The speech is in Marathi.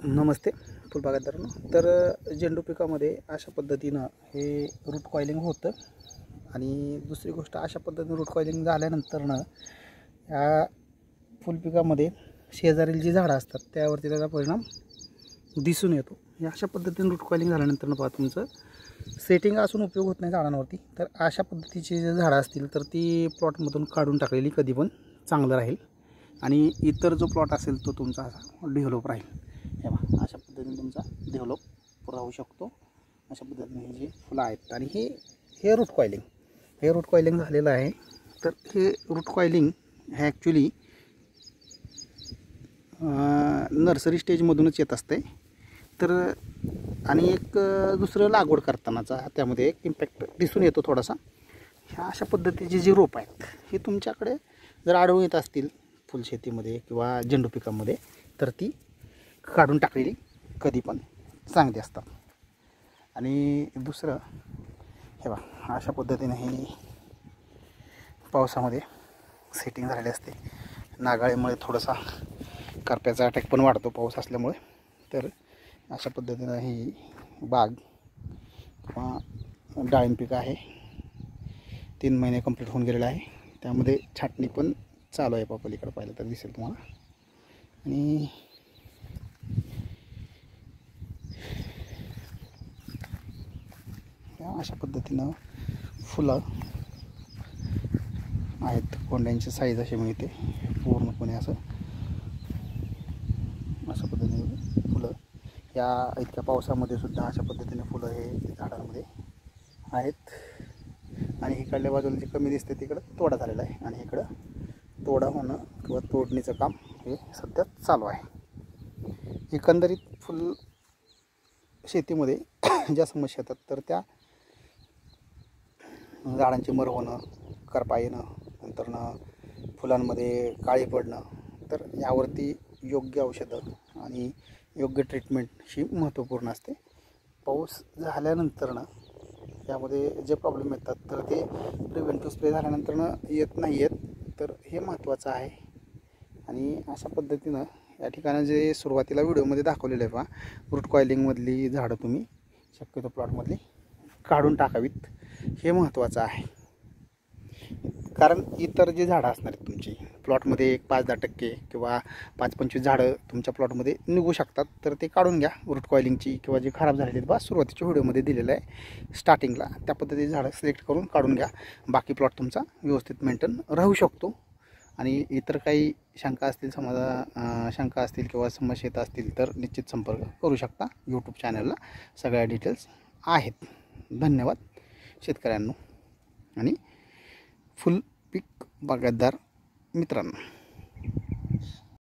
नमस्ते फुलबागतदारांनो. तर झेंडू पिकामध्ये अशा पद्धतीनं हे रूट कॉइलिंग होतं आणि दुसरी गोष्ट अशा पद्धतीने रूट कॉइलिंग झाल्यानंतरनं या फुलपिकामध्ये शेजारील जी झाडं असतात त्यावरती त्याचा परिणाम दिसून येतो. या अशा पद्धतीने रूट कॉइलिंग झाल्यानंतरनं पहा तुमचं सेटिंग असून उपयोग होत नाही झाडांवरती. तर अशा पद्धतीची जे झाडं असतील तर ती प्लॉटमधून काढून टाकलेली कधी पण चांगलं राहील आणि इतर जो प्लॉट असेल तो तुमचा असा डेव्हलप राहील. हे बघा अशा पद्धतीने तुमचा डेव्हलप राहू शकतो. अशा पद्धतीने हे जे फुलं आहेत आणि हे रूट कॉइलिंग झालेलं आहे. तर हे रूट कॉइलिंग हे ॲक्च्युली नर्सरी स्टेजमधूनच येत असते. तर आणि एक दुसरं लागवड करतानाचा त्यामध्ये एक इम्पॅक्ट दिसून येतो थोडासा. ह्या अशा पद्धतीचे जे रोप आहेत हे तुमच्याकडे जर आढळून येत असतील फुलशेतीमध्ये किंवा झेंडू पिकामध्ये तर ती काढून टाकलेली कधी पण चांगली असतात. आणि दुसरं हे बघा अशा पद्धतीने हे पावसामध्ये सेटिंग झालेली असते. नागाळीमुळे थोडासा करप्याचा अटॅक पण वाढतो पाऊस असल्यामुळे. तर अशा पद्धतीनं ही बाग किंवा डाळिंब पीक आहे 3 महिने कंप्लीट होऊन गेलेलं आहे. त्यामध्ये छाटणी पण चालू आहे. पलीकडे पाहिलं तर दिसेल तुम्हाला. आणि अशा पद्धतीनं फुलं आहेत. कोंड्यांची साईज अशी मिळते पूर्णपणे अशा पद्धतीने फुलं या इतक्या पावसामध्ये सुद्धा अशा पद्धतीने फुलं हे झाडांमध्ये आहेत. आणि इकडल्या बाजूला जे कमी दिसते तिकडं तोडा झालेला आहे आणि इकडं तोडा होणं किंवा तोडणीचं काम हे सध्या चालू आहे. एकंदरीत फुल शेतीमध्ये ज्या समस्या येतात तर त्या झाडांची मर होणं, करपा येणं, नंतरनं फुलांमध्ये काळी पडणं, तर यावरती योग्य औषधं आणि योग्य ट्रीटमेंट ही महत्त्वपूर्ण असते. पाऊस झाल्यानंतरनं यामध्ये जे प्रॉब्लेम येतात तर ते प्रिव्हेंटिव्ह स्प्रे झाल्यानंतरनं येत नाही आहेत. तर हे महत्त्वाचं आहे. आणि अशा पद्धतीनं या ठिकाणी जे सुरुवातीला व्हिडिओमध्ये दाखवलेलं आहे पहा रूट कॉइलिंगमधली झाडं तुम्ही शक्यतो प्लॉटमधली काढून टाकावीत. हे महत्त्वाचं आहे. कारण इतर जे झाडं असणार आहेत तुमची प्लॉटमध्ये 5-10% किंवा 5-25 झाडं तुमच्या प्लॉटमध्ये निघू शकतात. तर ते काढून घ्या रूट कॉइलिंगची किंवा जे खराब झालेली आहेत बा सुरुवातीच्या व्हिडिओमध्ये दिलेलं आहे स्टार्टिंगला त्या पद्धतीची झाडं सिलेक्ट करून काढून घ्या. बाकी प्लॉट तुमचा व्यवस्थित मेंटेन राहू शकतो. आणि इतर काही शंका असतील किंवा समस्या येत असतील तर निश्चित संपर्क करू शकता. यूट्यूब चॅनलला सगळ्या डिटेल्स आहेत. धन्यवाद शेतकऱ्यांनो आणि फुल पीक बागायतदार मित्रांनो.